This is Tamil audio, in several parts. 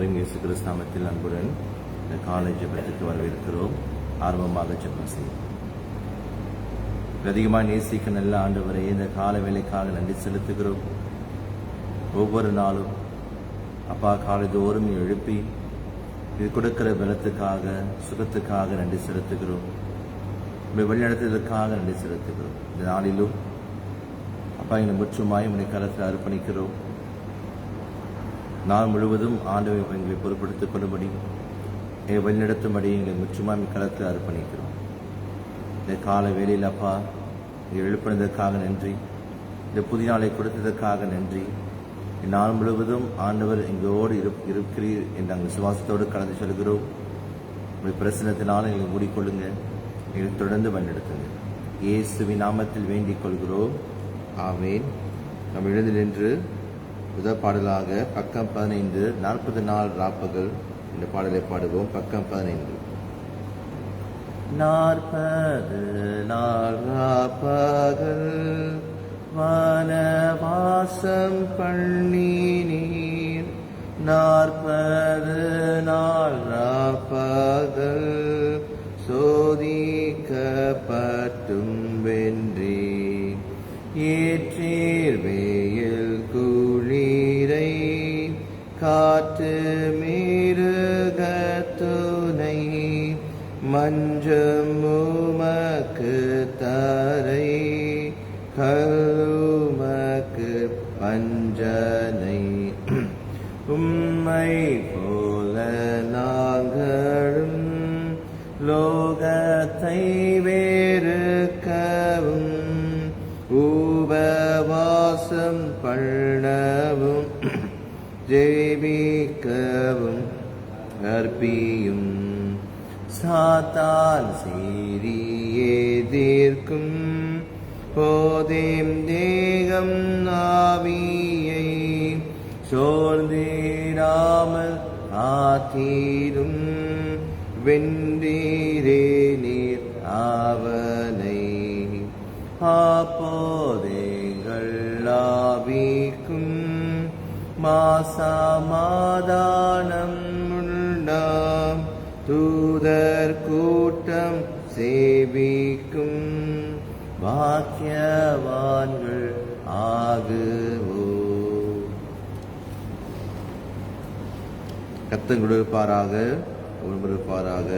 உங்களின் இயேசு கிறிஸ்து நாமத்தில் அன்புடன் இந்த காலை ஜெபத்திற்கு வரவேற்கிறோம். ஆர்வமாக ஜெபம் செய்யும். அதிகமாக நேசிக்க நல்ல ஆண்டவரை இந்த கால வேலைக்காக நன்றி செலுத்துகிறோம். ஒவ்வொரு நாளும் அப்பா காலைதோறும் எழுப்பி இது கொடுக்கிற பலத்துக்காக சுகத்துக்காக நன்றி செலுத்துகிறோம். வழிநடத்துவதற்காக நன்றி செலுத்துகிறோம். இந்த நாளிலும் அப்பா எங்களை முற்றுமாய் உன்னை கரத்தில் அர்ப்பணிக்கிறோம். நாள் முழுவதும் ஆண்டவை எங்களை பொறுப்படுத்திக் கொள்ளும்படி எங்களை வழிநடத்தும்படி எங்களை முற்றுமாய் கரத்தில் அர்ப்பணிக்கிறோம். இந்த கால வேளையில் அப்பா எழுப்பினதற்காக நன்றி. இந்த புதிய நாளை கொடுத்ததற்காக நன்றி. நாள் முழுவதும் ஆண்டவர் எங்களோடு இருக்கிறீர் என்று நாங்கள் விசுவாசத்தோடு கடந்து செல்கிறோம். உங்கள் பிரசனத்தினால் எங்களை மூடிக்கொள்ளுங்க. எங்களை தொடர்ந்து வழிநடத்துங்க. இயேசுவின் நாமத்தில் வேண்டிக் கொள்கிறோம். ஆமேன். நாம் எழுந்து நின்று முதல் பாடலாக பக்கம் 15 40 நாள் ராப்பகல் இந்த பாடலை பாடுவோம். பக்கம் 15. 40 நாள் ராப்பகல் வனவாசம் பண்ணினீர். 40 நாள் ராப்பகல் சோதிக்கப்பட்டும் வென்றீர். ஏற்றீர் வெயில் குளிரை காற்று மிருகத்துணை மஞ்சம் உமக்கு தரை கருமக்கு பஞ்சனை. உம்மை போல நாங்களும் லோகத்தை வெறுக்கவும் உபவாசம் பண்ணவும் ஜெபிக்கவும் கற்பியும். சாத்தான் சீறி எதிர்க்கும் போதேம் தேகம் ஆவியை சோர்ந்திடாமல் ஆத்தீரும் வென்றீரே நீர் அவனை. அப்போதேங்கள் ஆவிக்கும் மாசமாதானம் உண்டாம். தூதர் கூட்டம் சேவிக்கும் பாக்கியவான்கள் ஆகுவோம். கர்த்தர் கொடுப்பாராக உணர்ந்திருப்பாராக.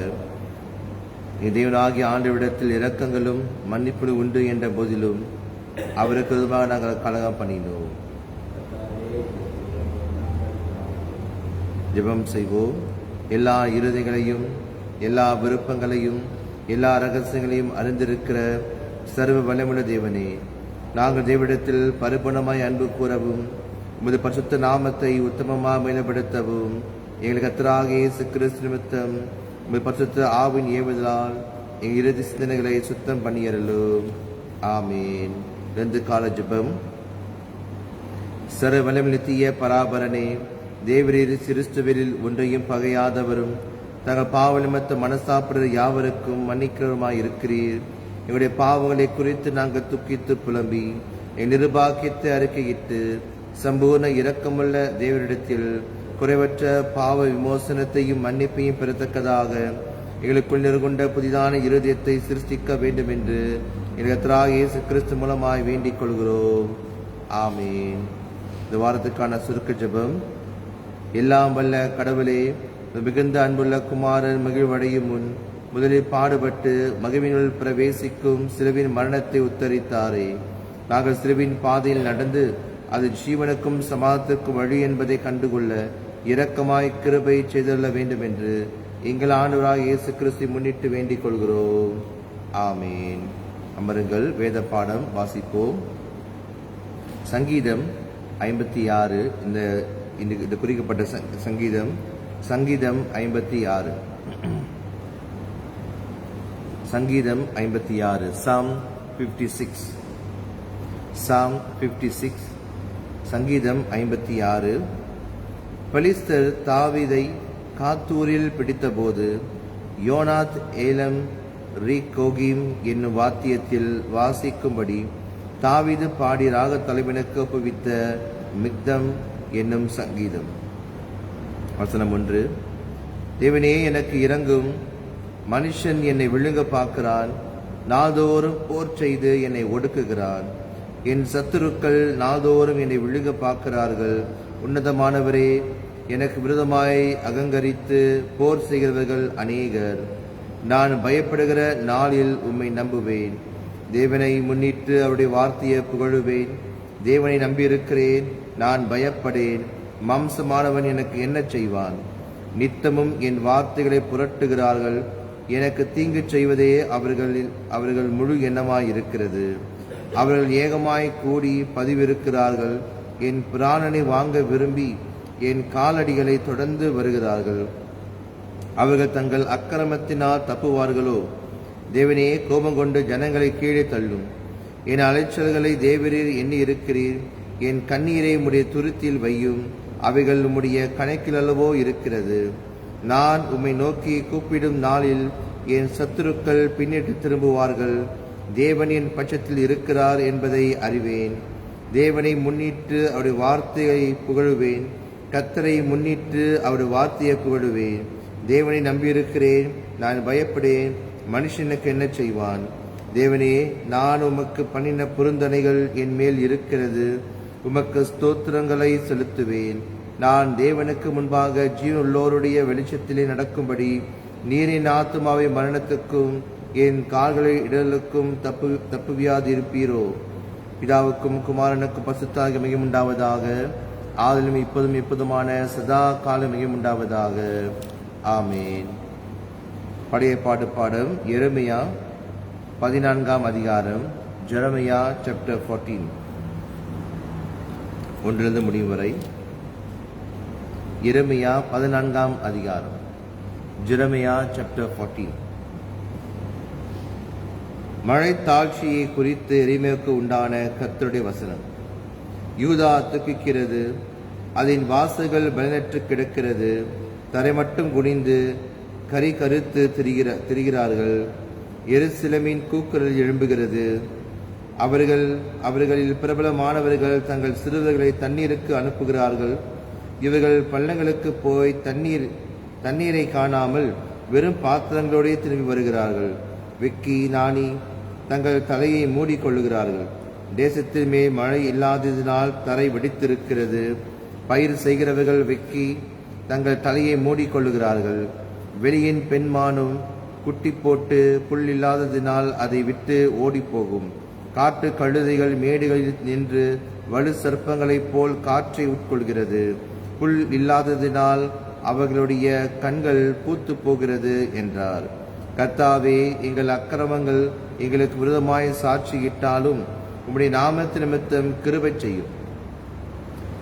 தேவனாகிய ஆண்டவரிடத்தில் இரக்கங்களும் மன்னிப்பு உண்டு என்ற போதிலும் அவருக்கு விதமாக நாங்கள் கலகம் பண்ணினோம். ஜெபம் செய்வோம். எல்லா இருதயங்களையும் எல்லா விருப்பங்களையும் எல்லா ரகசியங்களையும் அறிந்திருக்கிற சர்வ வல்லமுள்ள தேவனே, நாங்கள் தேவனிடத்தில் பரிபூர்ணமாய் அன்பு கூறவும் உமது பரிசுத்த நாமத்தை உத்தமமாக மேம்படுத்தவும் எங்கள் கர்த்தராகிய இயேசு கிறிஸ்து நிமித்தம் உமது பரிசுத்த ஆவின் ஏவுதலால் எங்கள் இறுதி சிந்தனைகளை சுத்தம் பண்ணியறலும். ஆமீன். 2 கால ஜெபம். சர்வ வல்லமையுள்ள தீய பராபரனே, தேவரீர் கிறிஸ்துவில் ஒன்றையும் பகையாதவரும் தங்கள் பாவ நிமித்த மனசாப்பிடுற யாவருக்கும் மன்னிக்கிறவருமாய் இருக்கிறீர். எங்களுடைய பாவங்களை குறித்து நாங்கள் துக்கித்து புலம்பி என் நிர்பாக்கியத்தை அறிக்கையிட்டு சம்பூர்ண இரக்கமுள்ள தேவரிடத்தில் குறைவற்ற பாவ விமோசனத்தையும் மன்னிப்பையும் பெறத்தக்கதாக எங்களுக்குள் நிறுகொண்ட புதிதான இருதயத்தை சிருஷ்டிக்க வேண்டும் என்று எங்கள் கர்த்தராகிய இயேசு கிறிஸ்து மூலமாய் வேண்டிக் கொள்கிறோம். ஆமீன். இந்த வாரத்துக்கான சுருக்க ஜெபம். எல்லாம் வல்ல கடவுளே, மிகுந்த அன்புள்ள குமாரன் மகிழ்வடையும் முன் முதலில் பாடுபட்டு மகிழ்வினுள் பிரவேசிக்கும் சிலுவின் மரணத்தை உத்தரித்தாரே. நாங்கள் சிலுவின் பாதையில் நடந்து அது ஜீவனுக்கும் சமாதத்திற்கும் வழி என்பதை கண்டுகொள்ள இரக்கமாய் கிருபை செய்துள்ள வேண்டும் என்று எங்கள் ஆண்டவராகிய இயேசு கிறிஸ்துவை முன்னிட்டு வேண்டிக் கொள்கிறோம். ஆமீன். அமருங்கள். வேத பாடம் வாசிப்போம். சங்கீதம் 56. இந்த குறிக்கப்பட்ட சங்கீதம் 56. சங்கீதம் 56. Psalm 56. Psalm 56. சங்கீதம் 56. பெலிஸ்தர் தாவீதை காத்தூரில் பிடித்தபோது யோனாத் ஏலம் ரீகோகிம் என்னும் வாத்தியத்தில் வாசிக்கும்படி தாவீது பாடி ராக தலைவனுக்கு ஒப்புவித்த மிக்தம் என்னும் சங்கீதம். வசனம் 1. தேவனே எனக்கு இரங்கும். மனுஷன் என்னை விழுங்க பார்க்கிறான். நாள்தோறும் போர் செய்து என்னை ஒடுக்குகிறான். என் சத்துருக்கள் நாள்தோறும் என்னை விழுங்க பார்க்கிறார்கள். உன்னதமானவரே, எனக்கு விரோதமாய் அகங்கரித்து போர் செய்கிறவர்கள் அநேகர். நான் பயப்படுகிற நாளில் உம்மை நம்புவேன். தேவனை முன்னிட்டு அவருடைய வார்த்தையை புகழுவேன். தேவனை நம்பியிருக்கிறேன், நான் பயப்படேன். மாம்சமானவன் எனக்கு என்ன செய்வான்? நித்தமும் என் வார்த்தைகளை புரட்டுகிறார்கள். எனக்கு தீங்கு செய்வதே அவர்கள் முழு எண்ணமாயிருக்கிறது. அவர்கள் ஏகமாய் கூடி பதிவிருக்கிறார்கள். என் பிராணனை வாங்க விரும்பி என் காலடிகளை தொடர்ந்து வருகிறார்கள். அவர்கள் தங்கள் அக்கிரமத்தினால் தப்புவார்களோ? தேவனே, கோபம் கொண்டு ஜனங்களை கீழே தள்ளும். என் அலைச்சல்களை தேவரீர் எண்ணி இருக்கிறீர். என் கண்ணீரை உம்முடைய துருத்தியில் வையும். அவைகள் உம்முடைய கணக்கிலல்லவோ இருக்கிறது. நான் உம்மை நோக்கி கூப்பிடும் நாளில் என் சத்துருக்கள் பின்னிட்டு திரும்புவார்கள். தேவன் என் பட்சத்தில் இருக்கிறார் என்பதை அறிவேன். தேவனை முன்னிட்டு அவருடைய வார்த்தையை புகழுவேன். கர்த்தரை முன்னிட்டு அவருடைய வார்த்தையை புகழுவேன். தேவனை நம்பியிருக்கிறேன், நான் பயப்படேன். மனுஷனுக்கு என்ன செய்வான்? தேவனே, நான் உமக்கு பண்ணின பொருந்தனைகள் என் மேல் இருக்கிறது. உமக்கு ஸ்தோத்திரங்களை செலுத்துவேன். நான் தேவனுக்கு முன்பாக ஜீவனுள்ளோருடைய வெளிச்சத்திலே நடக்கும்படி நீரின் ஆத்துமாவை மரணத்துக்கும் என் கால்களை இடலுக்கும் தப்புவியாதிருப்பீரோ? பிதாவுக்கும் குமாரனுக்கும் பரிசுத்தாவிக்கும் மிகவும் உண்டாவதாக. ஆதிலும் இப்போதும் எப்போதுமான சதா காலம் மிகவும் உண்டாவதாக. ஆமேன். பழைய பாட்டு பாடம் எரேமியா 14ஆம் அதிகாரம். ஜெரமியா சாப்டர் 14 ஒன்றிலிருந்து முடியும் வரை. எரேமியா 14ஆம் அதிகாரம். Jeremiah chapter 14. மழை தாழ்ச்சியை குறித்து எரேமியாவுக்கு உண்டான கர்த்தருடைய வசனம். யூதா துக்கிக்கிறது, அதன் வாசல்கள் பலனற்று கிடக்கிறது. தரை மட்டும் குனிந்து கரி கருத்து திரிகிறார்கள். எருசலேமின் கூக்குரல் எழும்புகிறது. அவர்களில் பிரபலமானவர்கள் தங்கள் சிறுவர்களை தண்ணீருக்கு அனுப்புகிறார்கள். இவர்கள் பள்ளங்களுக்கு போய் தண்ணீரை காணாமல் வெறும் பாத்திரங்களோடே திரும்பி வருகிறார்கள். வெக்கி நாணி தங்கள் தலையை மூடிக்கொள்ளுகிறார்கள். தேசத்தில் மேல் மழை இல்லாததினால் தரை வெடித்திருக்கிறது. பயிர் செய்கிறவர்கள் வெக்கி தங்கள் தலையை மூடிக்கொள்ளுகிறார்கள். வெளியின் பெண்மானும் குட்டி போட்டு புல் இல்லாததினால் அதை விட்டு ஓடிப்போகும். காட்டு கழுதைகள் மேடுகளில் நின்று வலு சர்ப்பங்களைப் போல் காற்றை உட்கொள்கிறது. புல் இல்லாததினால் அவர்களுடைய கண்கள் பூத்து போகிறது என்றார். கர்த்தாவே, எங்கள் அக்கிரமங்கள் எங்களுக்கு விரோதமாய் சாட்சியிட்டாலும் உம்முடைய நாமத்து நிமித்தம் கிருபை செய்யும்.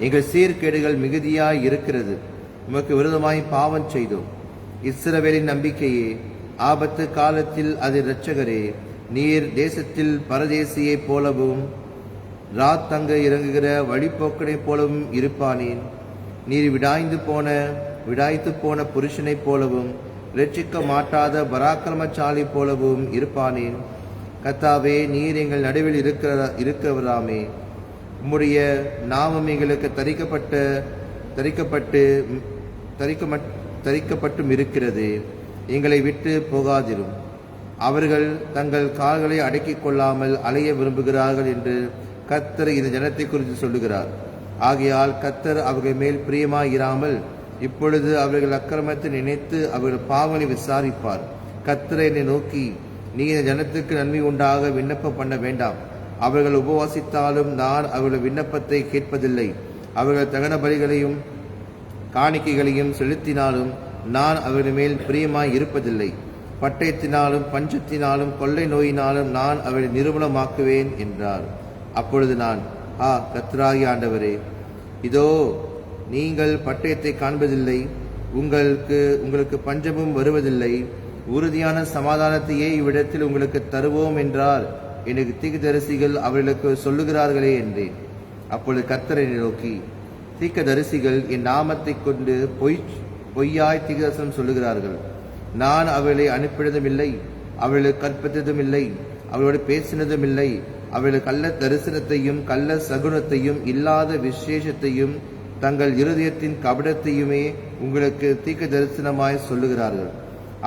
எங்கள் சீர்கேடுகள் மிகுதியாய் இருக்கிறது. உமக்கு விரோதமாய் பாவம் செய்தோம். இஸ்ரவேலின் நம்பிக்கையே, ஆபத்து காலத்தில் அது இரட்சகரே, நீர் தேசத்தில் பரதேசியைப் போலவும் தங்க இறங்குகிற வழிபோக்கனைப் போலவும் இருப்பானேன். நீர் விடாய்த்து போன புருஷனைப் போலவும் இரட்சிக்க மாட்டாத பராக்கிரமசாலி போலவும் இருப்பானேன். கர்த்தாவே, நீர் எங்கள் நடுவில் இருக்கிறவராமே. உம்முடைய நாமம் எங்களுக்கு தரிக்கப்பட்டும் இருக்கிறது. எங்களை விட்டு போகாதிரும். அவர்கள் தங்கள் கால்களை அடக்கிக் கொள்ளாமல் அலைய விரும்புகிறார்கள் என்று கர்த்தர் இந்த ஜனத்தை குறித்து சொல்லுகிறார். ஆகையால் கர்த்தர் அவர்கள் மேல் பிரியமாயிராமல் இப்பொழுது அவர்கள் அக்கிரமத்தை நினைத்து அவர்கள் பாவங்களை விசாரிப்பார். கர்த்தர் என்னை நோக்கி, நீ இந்த ஜனத்துக்கு நன்மை உண்டாக விண்ணப்பம் பண்ண வேண்டாம். அவர்கள் உபவாசித்தாலும் நான் அவர்கள் விண்ணப்பத்தை கேட்பதில்லை. அவர்கள் தகன பலிகளையும் காணிக்கைகளையும் செலுத்தினாலும் நான் அவர்கள் மேல் பிரியமாய் இருப்பதில்லை. பட்டயத்தினாலும் பஞ்சத்தினாலும் கொள்ளை நோயினாலும் நான் அவரை நிர்மூலமாக்குவேன் என்றார். அப்பொழுது நான், கர்த்தராகிய ஆண்டவரே, இதோ நீங்கள் பட்டயத்தை காண்பதில்லை, உங்களுக்கு பஞ்சமும் வருவதில்லை. உறுதியான சமாதானத்தையே இவ்விடத்தில் உங்களுக்கு தருவோம் என்றார். எனக்கு தீர்க்கதரிசிகள் அவர்களுக்கு சொல்லுகிறார்களே என்றேன். அப்பொழுது கர்த்தரை நோக்கி, தீர்க்கதரிசிகள் என் நாமத்தை கொண்டு பொய்யாய் தீர்க்கதரிசனம் சொல்லுகிறார்கள். நான் அவர்களை அனுப்பினதும் இல்லை, அவர்களுக்கு கற்பித்ததும் இல்லை, அவர்களோடு பேசினதும் இல்லை. அவர்கள் கள்ள தரிசனத்தையும் கள்ள சகுனத்தையும் இல்லாத விசேஷத்தையும் தங்கள் இருதயத்தின் கபடத்தையுமே உங்களுக்கு தீர்க்க தரிசனமாய் சொல்லுகிறார்கள்.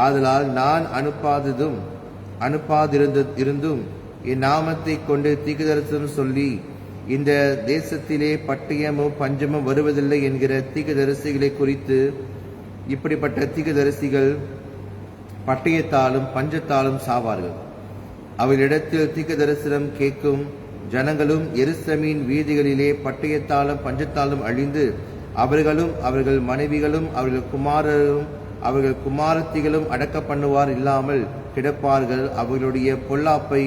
ஆதலால் நான் அனுப்பாதிருந்தும் என் நாமத்தை கொண்டு தீர்க்க தரிசனம் சொல்லி இந்த தேசத்திலே பட்டயமும் பஞ்சமும் வருவதில்லை என்கிற தீர்க்கதரிசிகளை குறித்து, இப்படிப்பட்ட தீர்க்கதரிசிகள் பட்டயத்தாலும் பஞ்சத்தாலும் சாவார்கள். அவர்களிடத்தில் தீர்க்க தரிசனம் கேட்கும் ஜனங்களும் எருசலேமின் வீதிகளிலே பட்டயத்தாலும் பஞ்சத்தாலும் அழிந்து, அவர்களும் அவர்கள் மனைவிகளும் அவர்கள் குமாரரும் அவர்கள் குமாரத்திகளும் அடக்க பண்ணுவார் இல்லாமல் கிடப்பார்கள். அவர்களுடைய பொல்லாப்பை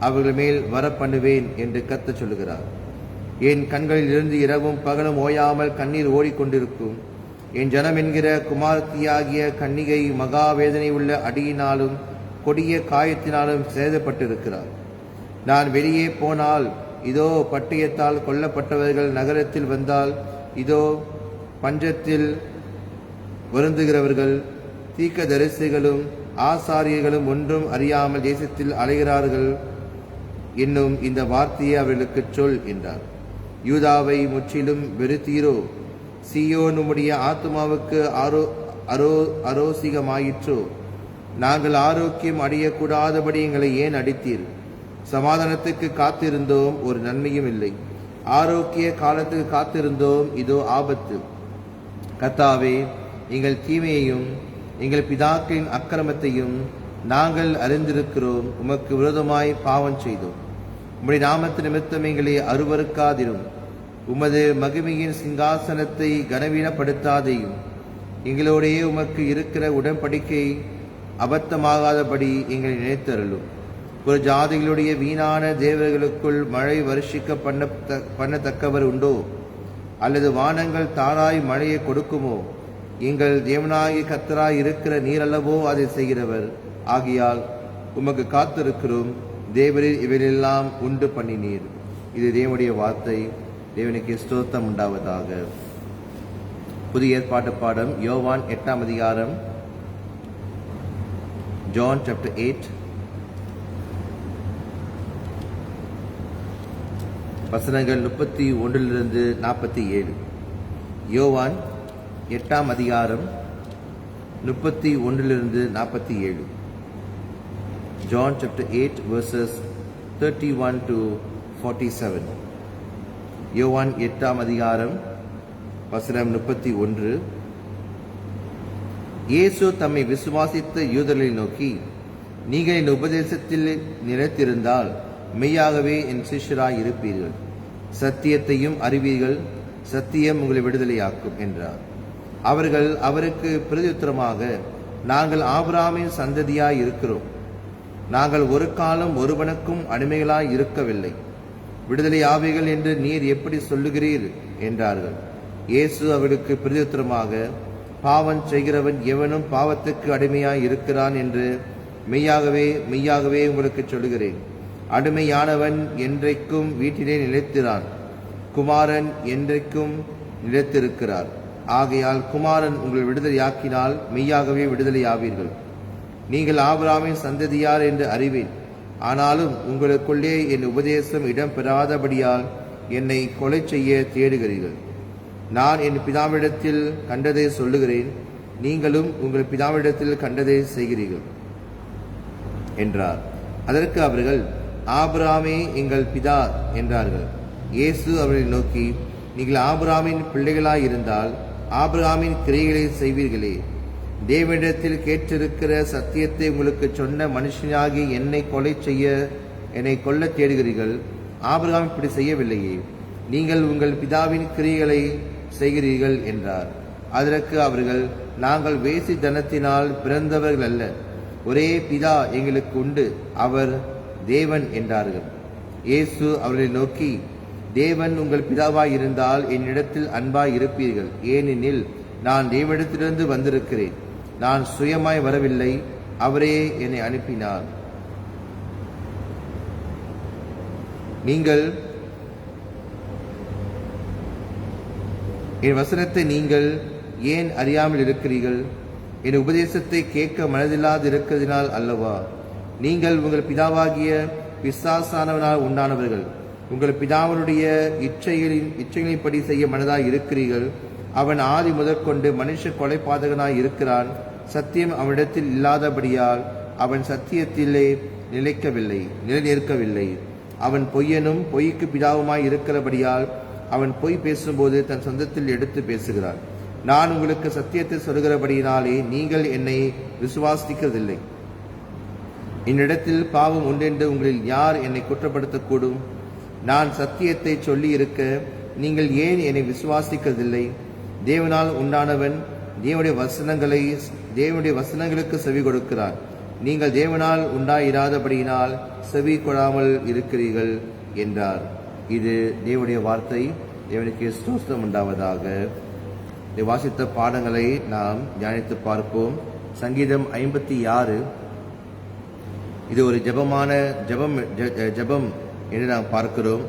அவர்கள் மேல் வர பண்ணுவேன் என்று கர்த்தர் சொல்லுகிறார். என் கண்களில் இருந்து இரவும் பகலும் ஓயாமல் கண்ணீர் ஓடிக்கொண்டிருக்கும். என் ஜனம் என்கிற குமாரத்தியாகிய கன்னிகை மகாவேதனை உள்ள அடியினாலும் கொடிய காயத்தினாலும் சேதப்பட்டிருக்கிறார். நான் வெளியே போனால் இதோ பட்டயத்தால் கொல்லப்பட்டவர்கள் நகரத்தில் வந்தால் இதோ பஞ்சத்தில் வருந்துகிறவர்கள் தீர்க்கதரிசிகளும் ஆசாரியர்களும் ஒன்றும் அறியாமல் தேசத்தில் அலைகிறார்கள் என்னும் இந்த வார்த்தையை அவர்களுக்கு சொல் என்றார். யூதாவை முற்றிலும் வெறுத்தீரோ? சீயோன் உம்முடைய ஆத்மாவுக்கு அரோசிகமாயிற்றோ? நாங்கள் ஆரோக்கியம் அடையக்கூடாதபடி எங்களை ஏன் அடித்தீர்? சமாதானத்துக்கு காத்திருந்தோம், ஒரு நன்மையும் இல்லை. ஆரோக்கிய காலத்துக்கு காத்திருந்தோம், இதோ ஆபத்து. கர்த்தாவே, எங்கள் தீமையையும் எங்கள் பிதாக்களின் அக்கிரமத்தையும் நாங்கள் அறிந்திருக்கிறோம். உமக்கு விரோதமாய் பாவம் செய்தோம். உம்முடைய நாமத்து நிமித்தம் எங்களை அருவருக்காதிரும். உமது மகிமையின் சிங்காசனத்தை கனவீனப்படுத்தாதையும். எங்களோடையே உமக்கு இருக்கிற உடன்படிக்கை அபத்தமாகாதபடி எங்களை நினைத்தருளும். ஒரு ஜாதிகளுடைய வீணான தேவர்களுக்குள் மழை வருஷிக்க பண்ணத்தக்கவர் உண்டோ? அல்லது வானங்கள் தாராய் மழையை கொடுக்குமோ? எங்கள் தேவனாகிய கர்த்தராய் இருக்கிற நீரல்லவோ அதை செய்கிறவர். ஆகியால் உமக்கு காத்திருக்கிறோம். தேவரில் இவையெல்லாம் உண்டு பண்ணினீர். இது தேவனுடைய வார்த்தை. தேவனுக்கு ஸ்தோத்திரம் உண்டாவதாக. புதிய ஏற்பாட்டு பாடம் யோவான் 8ஆம் அதிகாரம், ஜான் சாப்டர் 8 வசனங்கள் 31 47. யோவான் 8ஆம் அதிகாரம் 31 47. John chapter 8 verses 31 to 47. யோவான் 8ஆம் அதிகாரம் வசனம் 31. இயேசு தம்மை விசுவாசித்த யூதர்களை நோக்கி, நீங்கள் என் உபதேசத்தில் நிலைத்திருந்தால் மெய்யாகவே என் சிஷ்யராய் இருப்பீர்கள். சத்தியத்தையும் அறிவீர்கள், சத்தியம் உங்களை விடுதலையாக்கும் என்றார். அவர்கள் அவருக்கு பிரதியுத்தரமாக, நாங்கள் ஆபிரகாமின் சந்ததியாய் இருக்கிறோம். நாங்கள் ஒரு காலம் ஒருவனுக்கும் அடிமைகளாய் இருக்கவில்லை. விடுதலை ஆவிகள் என்று நீர் எப்படி சொல்லுகிறீர் என்றார்கள். இயேசு அவர்களுக்கு பிரதியுத்தரமாக, பாவம் செய்கிறவன் எவனும் பாவத்துக்கு அடிமையாய் இருக்கிறான் என்று மெய்யாகவே மெய்யாகவே உங்களுக்கு சொல்லுகிறேன். அடிமையானவன் என்றைக்கும் வீட்டிலே நிலைத்திரான், குமாரன் என்றைக்கும் நிலைத்திருக்கிறார். ஆகையால் குமாரன் உங்கள் விடுதலையாக்கினால் மெய்யாகவே விடுதலையாவீர்கள். நீங்கள் ஆபிரகாமின் சந்ததியார் என்று அறிவேன். ஆனாலும் உங்களுக்குள்ளே என் உபதேசம் இடம் பெறாதபடியால் என்னை கொலை செய்ய தேடுகிறீர்கள். நான் என் பிதாவிடத்தில் கண்டதை சொல்லுகிறேன், நீங்களும் உங்கள் பிதாவிடத்தில் கண்டதை செய்கிறீர்கள் என்றார். அதற்கு அவர்கள், ஆபிரகாமே எங்கள் பிதா என்றார்கள். இயேசு அவர்களை நோக்கி, நீங்கள் ஆபிரகாமின் பிள்ளைகளாயிருந்தால் ஆபிரகாமின் கிரியைகளை செய்வீர்களே. தேவனிடத்தில் கேட்டிருக்கிற சத்தியத்தை உங்களுக்கு சொன்ன மனுஷனாகி என்னை கொலை செய்ய என்னை கொல்ல தேடுகிறீர்கள். ஆபிரகாம் இப்படி செய்யவில்லையே, நீங்கள் உங்கள் பிதாவின் கிரியைகளை செய்கிறீர்கள் என்றார். அதற்கு அவர்கள், நாங்கள் வேசி தனத்தினால் பிறந்தவர்கள் அல்ல, ஒரே பிதா எங்களுக்கு உண்டு, அவர் தேவன் என்றார்கள். இயேசு அவர்களை நோக்கி, தேவன் உங்கள் பிதாவாய் இருந்தால் என்னிடத்தில் அன்பாய் இருப்பீர்கள். ஏனெனில் நான் தேவனிடத்திலிருந்து வந்திருக்கிறேன். நான் சுயமாய் வரவில்லை, அவரே என்னை அனுப்பினார். நீங்கள் என் வசனத்தை நீங்கள் ஏன் அறியாமல் இருக்கிறீர்கள்? என் உபதேசத்தை கேட்க மனதில்லாது இருக்கிறதினால் அல்லவா? நீங்கள் உங்கள் பிதாவாகிய பிசாசானவனால் உண்டானவர்கள், உங்கள் பிதாவினுடைய இச்சைகளின்படி செய்ய மனதாய் இருக்கிறீர்கள். அவன் ஆதி முதற்கொண்டு மனுஷ கொலைபாதகனாய் இருக்கிறான். சத்தியம் அவனிடத்தில் இல்லாதபடியால் அவன் சத்தியத்திலே நிலைநிற்கவில்லை. அவன் பொய்யனும் பொய்க்கு பிதாவுமாய் இருக்கிறபடியால் அவன் பொய் பேசும்போது தன் சொந்தத்தில் எடுத்து பேசுகிறான். நான் உங்களுக்கு சத்தியத்தை சொல்கிறபடியினாலே நீங்கள் என்னை விசுவாசிக்கிறதில்லை. என்னிடத்தில் பாவம் உண்டென்று உங்களில் யார் என்னை குற்றப்படுத்தக்கூடும்? நான் சத்தியத்தை சொல்லி இருக்க நீங்கள் ஏன் என்னை விசுவாசிக்கிறதில்லை? தேவனால் உண்டானவன் தேவனுடைய வசனங்களுக்கு செவி கொடுக்கிறான். நீங்கள் தேவனால் உண்டாயிராதபடியினால் செவி கொடாமல் இருக்கிறீர்கள் என்றார். இது தேவனுடைய வார்த்தை. தேவனுக்கு ஸ்தோத்திரம் உண்டாவதாக. வாசித்த பாடங்களை நாம் தியானித்து பார்ப்போம். சங்கீதம் 56 இது ஒரு ஜெபம் என்று நாம் பார்க்கிறோம்.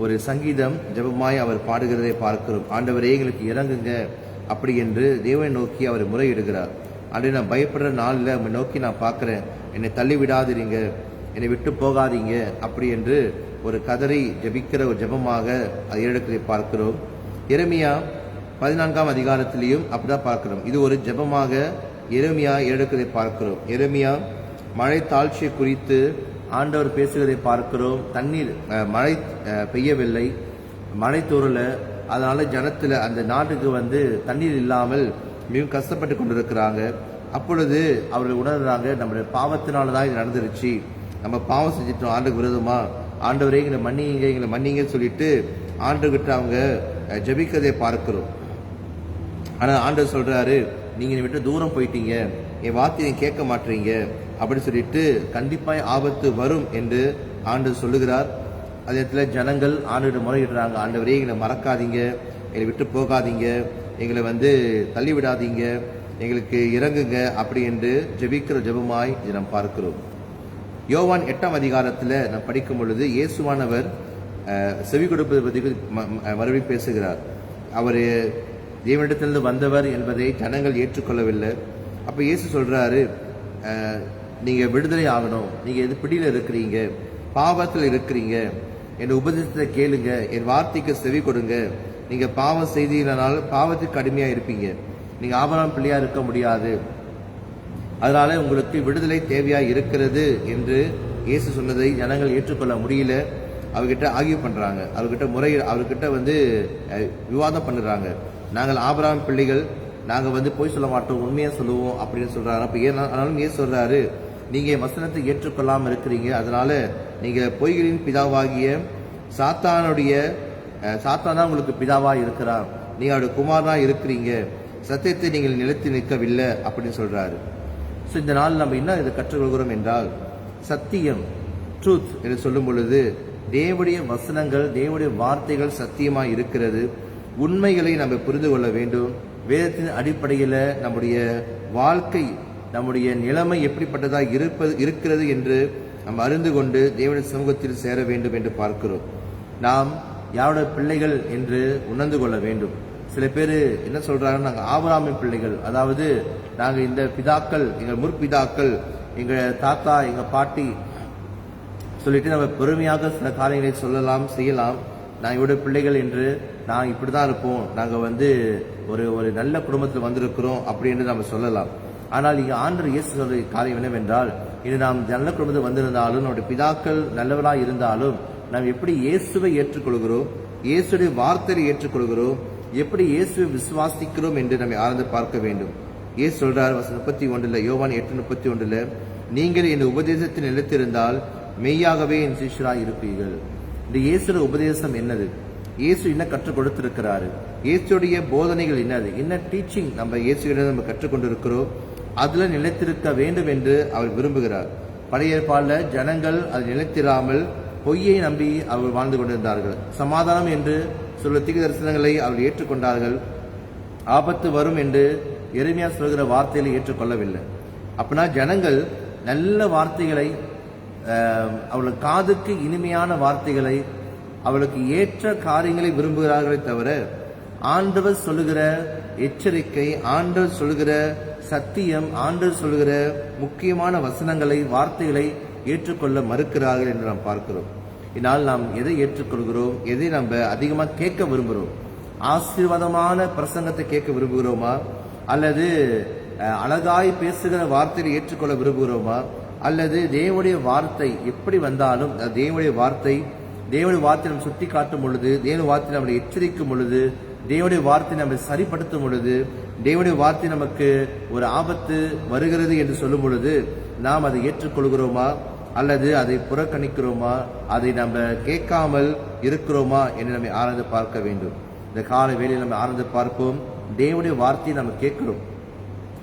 ஒரு சங்கீதம் ஜெபமாய் அவர் பாடுகிறதை பார்க்கிறோம். ஆண்டவரே எங்களுக்கு இறங்குங்க அப்படி என்று தேவனை நோக்கி அவர் முறையிடுகிறார். அப்படி நான் பயப்படுற நாளில் அவனை நோக்கி நான் பார்க்கிறேன், என்னை தள்ளி விடாதீங்க, என்னை விட்டு போகாதீங்க அப்படி என்று ஒரு கதறி ஜெபிக்கிற ஒரு ஜெபமாக அதை ஏறெடுக்கிறதை பார்க்கிறோம். எரேமியா 14ஆம் அதிகாரத்திலையும் அப்படிதான் பார்க்கிறோம். இது ஒரு ஜெபமாக எரேமியா ஏறெடுக்கிறதை பார்க்கிறோம். எரேமியா மழை தாழ்ச்சியை குறித்து ஆண்டவர் பேசுகிறதை பார்க்கிறோம். மழை பெய்யவில்லை, மழை தூறல, அதனால ஜனத்துல அந்த நாட்டுக்கு தண்ணீர் இல்லாமல் மிகவும் கஷ்டப்பட்டு கொண்டிருக்கிறாங்க. அப்பொழுது அவர்கள் உணர்றாங்க, நம்மளுடைய பாவத்தினாலதான் இது நடந்துருச்சு, நம்ம பாவம் செஞ்சிட்டோம் ஆண்டுக்கு விரோதமா, ஆண்டவரே எங்களை மன்னிங்கன்னு சொல்லிட்டு ஆண்டவர்கிட்ட அவங்க ஜெபிக்கிறதை பார்க்கிறோம். ஆனா ஆண்டவர் சொல்றாரு, நீங்க விட்டு தூரம் போயிட்டீங்க, என் வார்த்தையை கேட்க மாட்டீங்க அப்படின்னு சொல்லிட்டு கண்டிப்பாய் ஆபத்து வரும் என்று ஆண்டவர் சொல்லுகிறார். அதே இடத்துல ஜனங்கள் ஆண்டவரை முறையிடுறாங்க, ஆண்டவரே எங்களை மறக்காதீங்க, எங்களை விட்டு போகாதீங்க, எங்களை தள்ளி விடாதீங்க, எங்களுக்கு இறங்குங்க அப்படி என்று ஜெபிக்கிற ஜெபமாய் இதை நாம் பார்க்கிறோம். யோவான் 8ஆம் அதிகாரத்தில் நாம் படிக்கும் பொழுது இயேசுவானவர் செவி கொடுப்பதை பற்றி மறுபடியும் பேசுகிறார். அவர் தேவனிடத்திலிருந்து வந்தவர் என்பதை ஜனங்கள் ஏற்றுக்கொள்ளவில்லை. அப்போ இயேசு சொல்றாரு, நீங்க விடுதலை ஆகணும், நீங்க எது பிடியில இருக்கிறீங்க, பாவத்தில் இருக்கிறீங்க, என் உபதேசத்தை கேளுங்க, என் வார்த்தைக்கு செவி கொடுங்க. நீங்க பாவம் செய்தீங்கனால் பாவத்துக்கு அடிமையா இருப்பீங்க, நீங்க ஆபிரகாம் பிள்ளையா இருக்க முடியாது, அதனால உங்களுக்கு விடுதலை தேவையா இருக்கிறது என்று இயேசு சொன்னதை ஜனங்கள் ஏற்றுக்கொள்ள முடியல. அவர்கிட்ட ஆகிய பண்றாங்க, அவர்கிட்ட விவாதம் பண்ணுறாங்க. நாங்கள் ஆபிரகாம் பிள்ளைகள், நாங்க போய் சொல்ல மாட்டோம், உண்மையா சொல்லுவோம் அப்படின்னு சொல்றாங்க. அப்ப ஆனாலும் ஏன் சொல்றாரு, நீங்க வசனத்தை ஏற்றுக்கொள்ளாம இருக்கிறீங்க, அதனால நீங்க பொய்களின் பிதாவாகிய சாத்தான் தான் உங்களுக்கு பிதாவா இருக்கிறார், நீங்க அவருடைய குமாரனா இருக்கிறீங்க, சத்தியத்தை நீங்கள் நிலைத்து நிற்கவில்லை அப்படின்னு சொல்றாரு. ஸோ இந்த நாள் நம்ம என்ன இதை கற்றுக்கொள்கிறோம் என்றால், சத்தியம் ட்ரூத் என்று சொல்லும் பொழுது தேவனுடைய வசனங்கள், தேவனுடைய வார்த்தைகள் சத்தியமாக இருக்கிறது. உண்மைகளை நம்ம புரிந்து கொள்ள வேண்டும். வேதத்தின் அடிப்படையில் நம்முடைய வாழ்க்கை, நம்முடைய நிலைமை எப்படிப்பட்டதாக இருக்கிறது என்று நம்ம அறிந்து கொண்டு தேவனுடைய சமூகத்தில் சேர வேண்டும் என்று பார்க்கிறோம். நாம் யாருடைய பிள்ளைகள் என்று உணர்ந்து கொள்ள வேண்டும். சில பேர் என்ன சொல்றாங்கன்னா, நாங்கள் ஆபிரகாமின் பிள்ளைகள், அதாவது நாங்கள் இந்த பிதாக்கள், எங்கள் முற்பிதாக்கள், எங்கள் தாத்தா, எங்கள் பாட்டி சொல்லிட்டு நம்ம பெருமையாக சில காரியங்களை சொல்லலாம், செய்யலாம். நான் இவருடைய பிள்ளைகள் என்று, நான் இப்படிதான் இருப்போம், நாங்கள் ஒரு நல்ல குடும்பத்தில் வந்திருக்கிறோம் அப்படின்னு நம்ம சொல்லலாம். ஆனால் இங்கே ஆண்டவர் இயேசு சொல்ற காரியம் என்னவென்றால், இது நாம் நல்ல குடும்பத்தில் வந்திருந்தாலும், நம்முடைய பிதாக்கள் நல்லவராக இருந்தாலும், நாம் எப்படி இயேசுவை ஏற்றுக்கொள்கிறோம், இயேசுடைய வார்த்தையை ஏற்றுக்கொள்கிறோம், எப்படி இயேசுவை விசுவாசிக்கிறோம் என்று நம்ம ஆழ்ந்து பார்க்க வேண்டும். இயேசு சொல்றார் வசனம் 31, யோவான் 8:31, நீங்கள் என் உபதேசத்தில் நிலைத்திருந்தால் மெய்யாகவே என் சிஷ்யராய் இருப்பீர்கள். இந்த இயேசுடைய உபதேசம் என்னது? இயேசு என்ன கற்றுக் கொடுத்திருக்கிறாரு? இயேசுடைய போதனைகள் என்னது? என்ன டீச்சிங் நம்ம இயேசுவிடம் நம்ம கற்றுக்கொண்டிருக்கிறோம்? அதுல நிலைத்திருக்க வேண்டும் என்று அவர் விரும்புகிறார். பழைய ஏற்பாடுல ஜனங்கள் அது நிலைத்திராமல் பொய்யை நம்பி அவர்கள் வாழ்ந்து கொண்டிருந்தார்கள். சமாதானம் என்று சொல்ல தீர்க்க தரிசனங்களை அவர்கள் ஏற்றுக்கொண்டார்கள். ஆபத்து வரும் என்று எரேமியா சொல்கிற வார்த்தைகளை ஏற்றுக்கொள்ளவில்லை. அப்படின்னா ஜனங்கள் நல்ல வார்த்தைகளை, அவளுக்கு காதுக்கு இனிமையான வார்த்தைகளை, அவளுக்கு ஏற்ற காரியங்களை விரும்புகிறார்களே தவிர, ஆண்டவர் சொல்லுகிற எச்சரிக்கை, ஆண்டவர் சொல்லுகிற சத்தியம், ஆண்டவர் சொல்லுகிற முக்கியமான வசனங்களை, வார்த்தைகளை ஏற்றுக்கொள்ள மறுக்கிறார்கள் என்று நாம் பார்க்கிறோம். இதனால் நாம் எதை ஏற்றுக்கொள்கிறோம், எதை நம்ம அதிகமாக கேட்க விரும்புகிறோம்? ஆசீர்வாதமான பிரசங்கத்தை கேட்க விரும்புகிறோமா, அல்லது அழகாய் பேசுகிற வார்த்தையை ஏற்றுக்கொள்ள விரும்புகிறோமா, அல்லது தேவனுடைய வார்த்தை எப்படி வந்தாலும் தேவனுடைய வார்த்தை நம்ம சுட்டி காட்டும் பொழுது, தேவனுடைய வார்த்தை நம்மளை எச்சரிக்கும் பொழுது, தேவனுடைய வார்த்தை நம்மை சரிப்படுத்தும் பொழுது, தேவனுடைய வார்த்தை நமக்கு ஒரு ஆபத்து வருகிறது என்று சொல்லும் பொழுது நாம் அதை ஏற்றுக்கொள்கிறோமா, அல்லது அதை புறக்கணிக்கிறோமா, அதை நம்ம கேட்காமல் இருக்கிறோமா என்று நம்ம ஆராய்ந்து பார்க்க வேண்டும். இந்த கால வேளையில் நம்ம ஆராய்ந்து பார்ப்போம். தேவனுடைய வார்த்தையை நம்ம கேட்கிறோம்,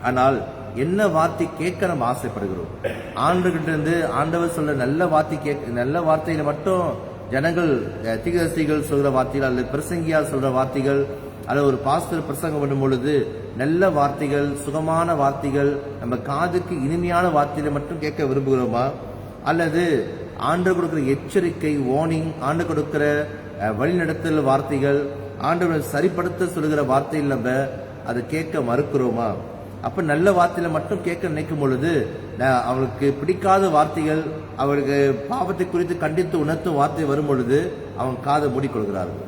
ஆனால் என்ன வார்த்தை கேட்க நம்ம ஆசைப்படுகிறோம்? ஆண்டவர்கிட்ட இருந்து ஆண்டவர் சொல்ல நல்ல வார்த்தையில மட்டும் ஜனங்கள், தீர்க்கதரிசிகள் சொல்ற வார்த்தைகள், அல்லது பிரசங்கியார் சொல்ற வார்த்தைகள், அல்லது ஒரு பாஸ்டர் பிரசங்கம் பண்ணும் பொழுது நல்ல வார்த்தைகள், சுகமான வார்த்தைகள், நம்ம காதுக்கு இனிமையான வார்த்தைகளை மட்டும் கேட்க விரும்புகிறோமா, அல்லது ஆண்டவர் கொடுக்கிற எச்சரிக்கை, வார்னிங், ஆண்டவர் கொடுக்கிற வழிநடத்தல் வார்த்தைகள், ஆண்டவர் சரிப்படுத்த சொல்லுகிற வார்த்தைகள் நம்ம அதை கேட்க மறுக்கிறோமா? அப்ப நல்ல வார்த்தையில மட்டும் கேட்க நினைக்கும் பொழுது அவளுக்கு பிடிக்காத வார்த்தைகள், அவளுக்கு பாவத்தை குறித்து கண்டித்து உணர்த்தும் வார்த்தை வரும் பொழுது அவன் காதை மூடிக்கொள்கிறார்கள்.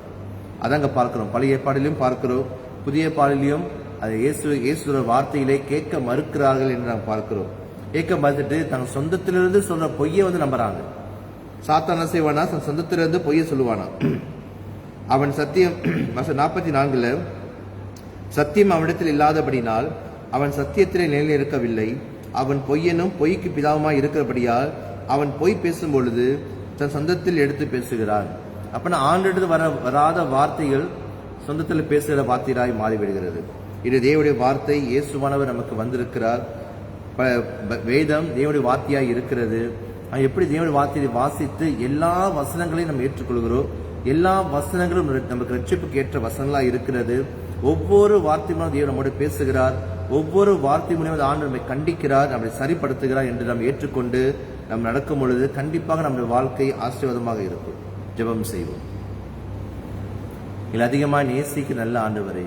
அதாங்க பார்க்கிறோம். பழைய ஏற்பாடிலையும் பார்க்கிறோம், புதிய ஏற்பாடிலையும் அது இயேசுவோட வார்த்தையிலே கேட்க மறுக்கிறார்கள் என்று நாம் பார்க்கிறோம். கேட்க மறுத்துட்டு தன் சொந்தத்திலிருந்து சொல்ற பொய்யை நம்புறாங்க. சாத்தான செய்வானா, தன் சொந்தத்திலிருந்து பொய்யை சொல்லுவானா. அவன் சத்தியம் 44 சத்தியம் அவனிடத்தில் இல்லாதபடினால் அவன் சத்தியத்திலே நிலை இருக்கவில்லை. அவன் பொய்யனும் பொய்க்கு பிதாவுமாய் இருக்கிறபடியால் அவன் பொய் பேசும் பொழுது தன் சொந்தத்தில் எடுத்து பேசுகிறான். அப்பனா ஆண்டெடுத்து வராத வார்த்தைகள் சொந்தத்தில் பேசுகிற வார்த்தையாய் மாறிவிடுகிறது. இது தேவனுடைய வார்த்தை. இயேசுவானவர் நமக்கு வந்திருக்கிறார். வேதம் தேவனுடைய வார்த்தையாய் இருக்கிறது. எப்படி தேவனுடைய வார்த்தையை வாசித்து எல்லா வசனங்களையும் நம்ம ஏற்றுக்கொள்கிறோம். எல்லா வசனங்களும் நமக்கு ரட்சிப்புக்கு ஏற்ற வசனங்களா இருக்கிறது. ஒவ்வொரு வார்த்தை மூலம் தேவன் நம்மோடு பேசுகிறார். ஒவ்வொரு வார்த்தை மூலம் ஆண்டு நம்மை கண்டிக்கிறார், நம்மை சரிப்படுத்துகிறார் என்று நாம் ஏற்றுக்கொண்டு நாம் நடக்கும் பொழுது கண்டிப்பாக நம்முடைய வாழ்க்கை ஆசீர்வாதமாக இருக்கும். ஜெபம் செய்வோம். அதிகமாக நேசிக்க நல்ல ஆண்டவரே,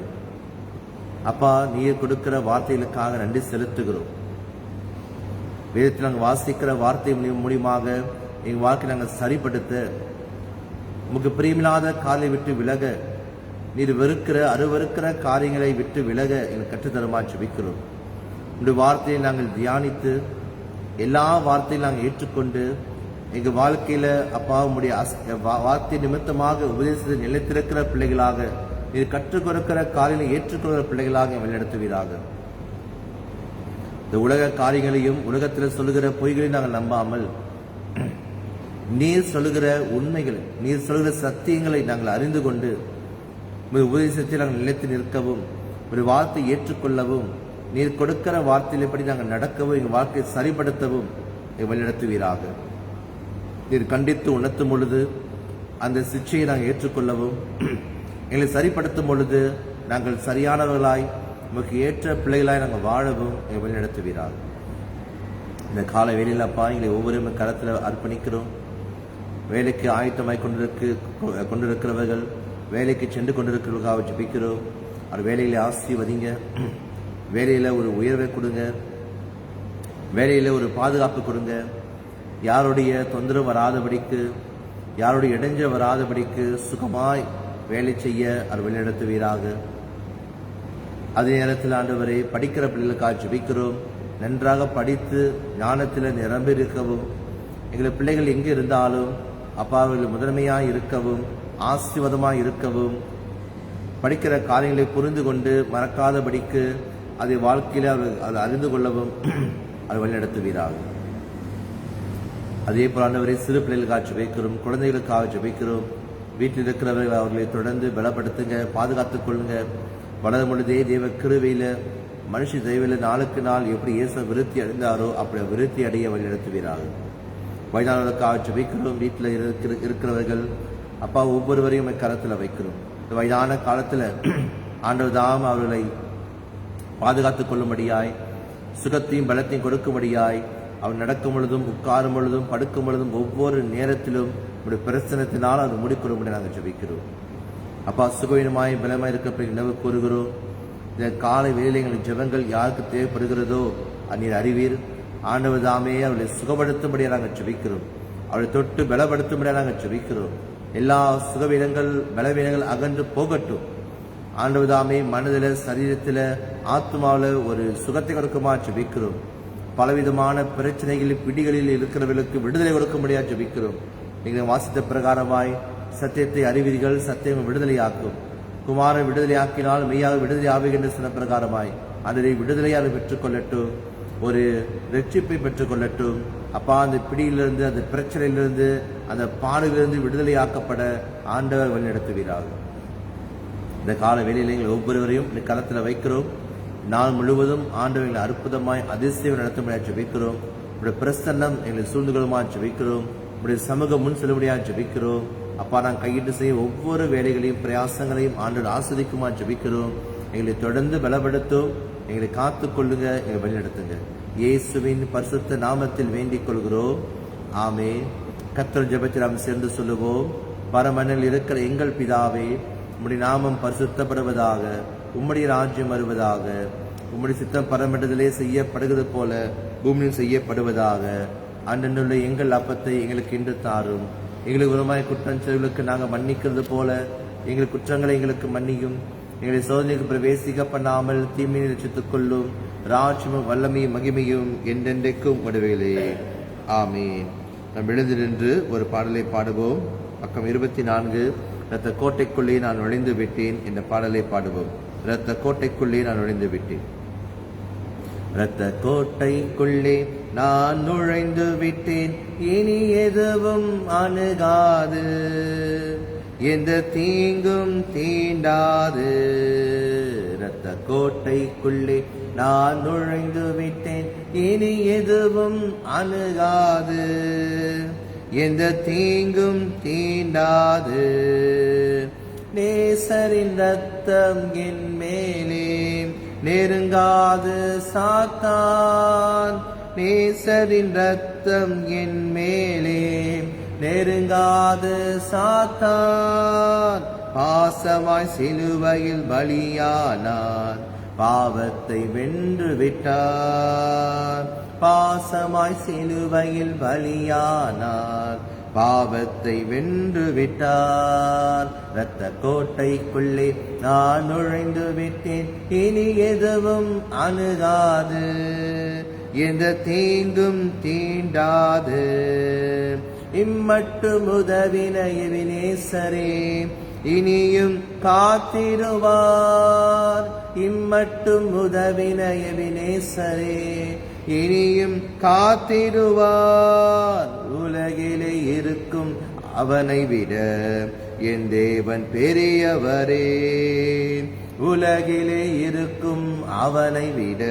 அப்பா, நீர் கொடுக்கிற வார்த்தைகளுக்காக நன்றி செலுத்துகிறோம். வேதத்தில் நாங்கள் வாசிக்கிற வார்த்தை மூலியமாக எங்கள் வாழ்க்கை நாங்கள் சரிப்படுத்த, உமக்கு பிரியமில்லாத காலை விட்டு விலக, நீர் அருவருக்கிற காரியங்களை விட்டு விலக எங்களுக்கு கற்றுத்தருமா ஜெபிக்கிறோம். உங்களுடைய வார்த்தையை நாங்கள் தியானித்து எல்லா வார்த்தையும் நாங்கள் ஏற்றுக்கொண்டு எங்கள் வாழ்க்கையில அப்பா உடைய வார்த்தை நிமித்தமாக உபதேசத்தை நிலைத்திருக்கிற பிள்ளைகளாக, நீர் கற்றுக் கொடுக்கிற காரியங்களை ஏற்றுக்கொள்கிற பிள்ளைகளாக வழிநடத்துவீராக. இந்த உலக காரியங்களையும் உலகத்தில் சொல்லுகிற பொய்களையும் நாங்கள் நம்பாமல், நீர் சொல்லுகிற உண்மைகளை, நீர் சொல்லுகிற சத்தியங்களை நாங்கள் அறிந்து கொண்டு உபதேசத்தில் நாங்கள் நிலைத்து நிற்கவும், ஒரு வார்த்தை ஏற்றுக்கொள்ளவும், நீர் கொடுக்கிற வார்த்தையில் எப்படி நாங்கள் நடக்கவும், எங்கள் வாழ்க்கையை சரிப்படுத்தவும் வழிநடத்துவீராக. நீர் கண்டித்து உணர்த்தும் பொழுது அந்த சிக்ஷையை நாங்கள் ஏற்றுக்கொள்ளவும், எங்களை சரிப்படுத்தும் பொழுது நாங்கள் சரியானவர்களாய் நமக்கு ஏற்ற பிள்ளைகளாய் நாங்கள் வாழவும் வழிநடத்துவீராக. இந்த கால வேலையில் அப்பா எங்களை ஒவ்வொருமே கரத்தில் அர்ப்பணிக்கிறோம். வேலைக்கு ஆயத்தமாய் கொண்டிருக்கிறவர்கள், வேலைக்கு சென்று கொண்டிருக்கிறவர்களாக ஜெபிக்கிறோம். அவர் வேலையில ஆசீர்வதிங்க, வேலையில ஒரு உயர்வை கொடுங்க, வேலையில ஒரு பாதுகாப்பு கொடுங்க. யாருடைய தொந்தரவு வராதபடிக்கு, யாருடைய இடைஞ்சல் வராதபடிக்கு சுகமாய் வேலை செய்ய அவர் வழிநடத்துவீராக. அதே நேரத்தில் ஆண்டவரை படிக்கிற பிள்ளைகளுக்காக ஜெபிக்கிறோம். நன்றாக படித்து ஞானத்தில் நிரம்பி இருக்கவும், எங்களை பிள்ளைகள் எங்கே இருந்தாலும் அப்பா அவர்கள் முதன்மையாய் இருக்கவும், ஆசீர்வாதமாய் இருக்கவும், படிக்கிற காரியங்களை புரிந்து கொண்டு மறக்காதபடிக்கு அதை வாழ்க்கையில அதை அறிந்து கொள்ளவும் அதை வழிநடத்துவீராக. அதே போல ஆண்டவரை சிறு பிள்ளைகளுக்காக ஜெபிக்கிறோம், குழந்தைகளுக்காக ஜெபிக்கிறோம். வீட்டில் இருக்கிறவர்கள் அவர்களை தொடர்ந்து பலப்படுத்துங்க, பாதுகாத்துக் கொள்ளுங்க. வளரும் பொழுதே தேவ கிருபையில, மனுஷ தெய்வில நாளுக்கு நாள் எப்படி இயேசு விருத்தி அடைந்தாரோ அப்படி விருத்தி அடைய வழிநடத்துவீராக. வயதானவர்களுக்காக ஜெபிக்கிறோம். வீட்டில் இருக்கிறவர்கள் அப்பா ஒவ்வொருவரையும் கரத்தில் வைக்கிறோம். இந்த வயதான காலத்தில் ஆண்டவர் தாம் அவர்களை பாதுகாத்துக் கொள்ளும்படியாய், சுகத்தையும் பலத்தையும் கொடுக்கும்படியாய், அவர் நடக்கும் பொழுதும் உட்காரும் பொழுதும் படுக்கும் பொழுதும் ஒவ்வொரு நேரத்திலும் உடைய பிரசனத்தினால் அது முடிக்கொள்ளும்படி நாங்கள் ஜெபிக்கிறோம். அப்பா சுகவீனமாய் பலமாய் இருக்க நினைவு கூறுகிறோம். இந்த காலை வேலைகளின் ஜெபங்கள் யாருக்கு தேவைப்படுகிறதோ நீர் அறிவீர். ஆண்டவர் தாமே அவர்களை சுகப்படுத்தும்படியாக நாங்கள் ஜெபிக்கிறோம். அவரை தொட்டு பலப்படுத்தும்படியாக நாங்கள் ஜெபிக்கிறோம். எல்லா சுகவீனங்கள் பலவீனங்கள் அகன்று போகட்டும். ஆண்டவதாமே மனதில் சரீரத்தில் ஆத்மாவில் ஒரு சுகத்தை கொடுக்குமா ஜெபிக்கிறோம். பலவிதமான பிரச்சனைகளில் பிடிகளில் இருக்கிறவர்களுக்கு விடுதலை கொடுக்க முடியாது ஜெபிக்கிறோம். நீங்கள் வாசித்த பிரகாரமாய் சத்தியத்தை அறிவீர்கள், சத்தியம் விடுதலையாக்கும். குமாரன் விடுதலையாக்கினால் மெய்யாக விடுதலை ஆவுகின்ற சில பிரகாரமாய் அதை விடுதலையாக பெற்றுக்கொள்ளட்டும், ஒரு ரட்சிப்பை பெற்றுக்கொள்ளட்டும். அப்பா அந்த பிடியிலிருந்து, அந்த பிரச்சனையிலிருந்து, அந்த பாடுகளிலிருந்து விடுதலையாக்கப்பட ஆண்டவர் வழிநடத்துவீராக. இந்த கால வேளையில் எங்கள் ஒவ்வொருவரையும் இந்த களத்தில் வைக்கிறோம். நாள் முழுவதும் ஆண்டவர்களை அற்புதமாய் அதிசயம் நடத்தும்படியாக ஜெபிக்கிறோம். உடைய பிரசன்னம் எங்களை சூழ்ந்துகளுமாய் ஜெபிக்கிறோம். உடைய சமூகம் முன் செல்லுபடியாக ஜெபிக்கிறோம். அப்பா நான் கையிட்டு செய்ய ஒவ்வொரு வேலைகளையும் பிரயாசங்களையும் ஆண்டவர் ஆஸ்வதிக்குமா ஜெபிக்கிறோம். எங்களை தொடர்ந்து பலப்படுத்தும், எங்களை காத்துக்கொள்ளுங்க, எங்களை வழிநடத்துங்க. இயேசுவின் பரிசுத்த நாமத்தில் வேண்டிக் கொள்கிறோம். ஆமென். கர்த்தர் ஜெபத்தில் நாம் சேர்ந்து சொல்லுவோம். பரமனில் இருக்கிற எங்கள் பிதாவே, உம்முடைய நாமம் பரிசுத்தப்படுவதாக, உம்முடைய ராஜ்யம் வருவதாக, உம்முடைய சித்தம் பரமண்டத்திலே செய்யப்படுகிறது போல பூமியில் செய்யப்படுவதாக. அன்றன்றுள்ள எங்கள் அப்பத்தை எங்களுக்கு இன்று தாரும். எங்களுக்கு விரோதமாய் குற்றம் செய்தவர்களுக்கு நாங்கள் மன்னிக்கிறது போல எங்கள் குற்றங்களை எங்களுக்கு மன்னியும். எங்களை சோதனைக்கு பிரவேசிக்க பண்ணாமல் தீமையை ரட்சித்துக் கொள்ளும். ராஜ்யமும் வல்லமையும் மகிமையும் என்றென்றைக்கும் உடையவைகளே. ஆமீன். நாம் எழுந்து நின்று ஒரு பாடலை பாடுவோம். பக்கம் 24. இரத்த கோட்டைக்குள்ளே நான் நுழைந்து விட்டேன் என்ற பாடலை பாடுவோம். இரத்த கோட்டைக்குள்ளே நான் நுழைந்து விட்டேன். இரத்த கோட்டைக்குள்ளே நான் நுழைந்து விட்டேன், இனி எதுவும் அணுகாது, எந்த தீங்கும் தீண்டாது. இரத்த கோட்டைக்குள்ளே நான் நுழைந்து விட்டேன், இனி எதுவும் அணுகாது, எந்த தீங்கும் தீண்டாது. நேசரின் ரத்தம் என் மேலே நெருங்காது சாத்தான். நேசரின் ரத்தம் என் மேலே நெருங்காது சாத்தான். பாசமாய் சிலுவையில் பலியானார், பாவத்தை வென்று விட்டார். பாசமாய் சிலுவையில் பலியானார், பாவத்தை வென்று விட்டார். இரத்த கோட்டைக்குள்ளே நான் நுழைந்து விட்டேன், இனி எதுவும் அணுகாது, எந்த தீங்கும் தீண்டாது. இம்மட்டும் உதவின எபினேசரே இனியும் காத்திடுவார். இம்மட்டும் உதவின எபினேசரே இனியும் காத்திடுவார். உலகிலே இருக்கும் அவனை விட என் தேவன் பெரியவரே. உலகிலே இருக்கும் அவனை விட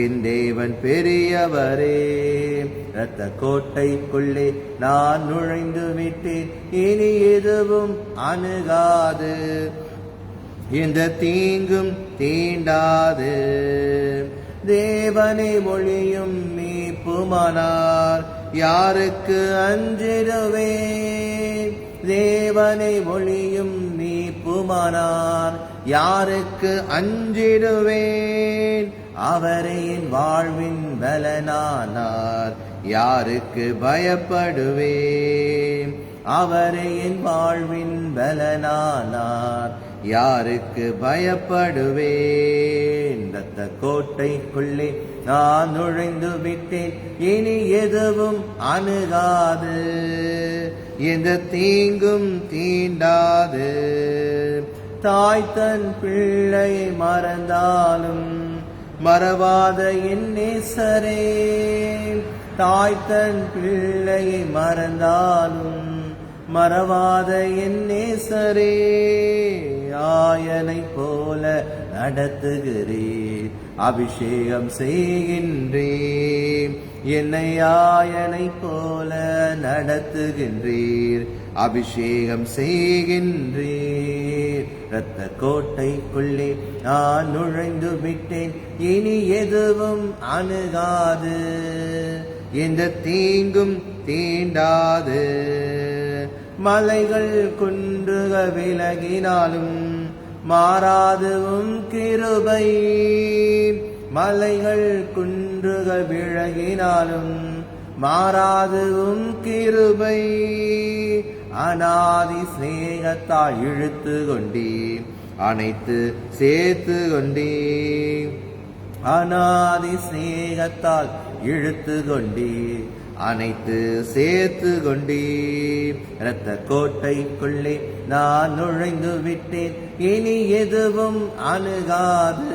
என் தேவன் பெரியவரே. இரத்த கோட்டைக்குள்ளே நான் நுழைந்து விட்டேன், இனி எதுவும் அணுகாது, எந்த தீங்கும் தீண்டாது. தேவனை மொழியும் மீட்புமானார், யாருக்கு அஞ்சிடுவேன். தேவனை மொழியும் மீட்புமானார், யாருக்கு அஞ்சிடுவேன். அவரே என் வாழ்வின் பலனானார், யாருக்கு பயப்படுவேன். அவரே என் வாழ்வின் பலனானார், யாருக்கு பயப்படுவேன். இரத்த கோட்டைக்குள்ளே நான் நுழைந்து விட்டேன், இனி எதுவும் அணுகாது, எந்த தீங்கும் தீண்டாது. தாய் தன் பிள்ளையை மறந்தாலும் மறவாத என் நேசரே. தாய் தன் பிள்ளையை மறந்தாலும் மறவாத என் நேசரே. ஆயனை போல நடத்துகிறீர், அபிஷேகம் செய்கின்றீர். என்னை ஆயனை போல நடத்துகின்றீர், அபிஷேகம் செய்கின்றீர். இரத்த கோட்டைக்குள்ளே நான் நுழைந்து விட்டேன், இனி எதுவும் அணுகாது, எந்த தீங்கும் தீண்டாது. மலைகள் குன்றுக விலகினாலும் மாறாதுவும் கிருபை. மலைகள் குன்றுக விலகினாலும் மாறாது உம் கிருபை அநாதி சிநேகத்தால் இழுத்து கொண்டே அனைத்து சேர்த்து கொண்டே அநாதி சிநேகத்தால் இழுத்து கொண்டே அனைத்து சேர்த்து கொண்டே இரத்த கோட்டைக்குள்ளே நான் நுழைந்து விட்டேன் இனி எதுவும் அணுகாது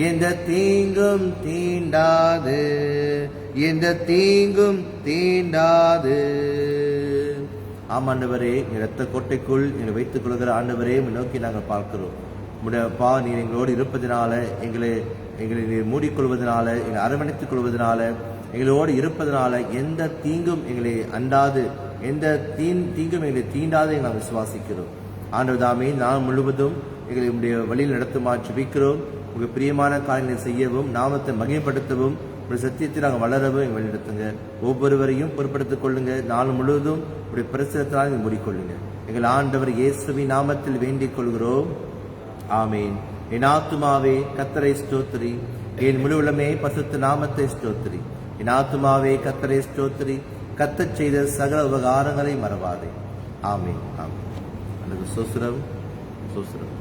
எந்த தீங்கும் தீண்டாது எந்த தீங்கும் தீண்டாது. ஆமாண்டவரே, இரத்த கோட்டைக்குள் எங்களை வைத்துக் கொள்கிற ஆண்டவரே நோக்கி நாங்கள் பார்க்கிறோம். உம்முடையப்பா, நீர் எங்களோடு இருப்பதனால, எங்களை நீர் மூடிக்கொள்வதனால, எங்களை அரவணைத்துக் கொள்வதனால, எங்களோடு இருப்பதனால எந்த தீங்கும் எங்களை அண்டாது, எந்த தீங்கும் எங்களை தீண்டாது நாங்கள் விசுவாசிக்கிறோம். ஆண்டவர் தாமே நாள் முழுவதும் எங்களை உடைய வழியில் நடத்துமா ஜெபிக்கிறோம். உங்கள் பிரியமான காரியங்களை செய்யவும், நாமத்தை மகிமைப்படுத்தவும், உடைய சத்தியத்தை நாங்கள் வளரவும் எங்கள் வழிநடத்துங்க. ஒவ்வொருவரையும் பொறுப்படுத்திக் கொள்ளுங்க. நாள் முழுவதும் உடைய பிரசுரத்தினால் நீங்கள் மூடிக்கொள்ளுங்க. எங்கள் ஆண்டவர் இயேசுவின் நாமத்தில் வேண்டிக் கொள்கிறோம். ஆமீன். என் ஆத்துமாவே கர்த்தரை ஸ்தோத்திரி, என் முழுவலமே பரிசுத்த நாமத்தை ஸ்தோத்திரி. என் ஆத்துமாவே கர்த்தரை ஸ்தோத்திரி, கர்த்தர் செய்த சகல உபகாரங்களை மறவாதே. ஆமீன். ஆமீன். அந்த சோஸ்திரம் சோஸ்திரம்.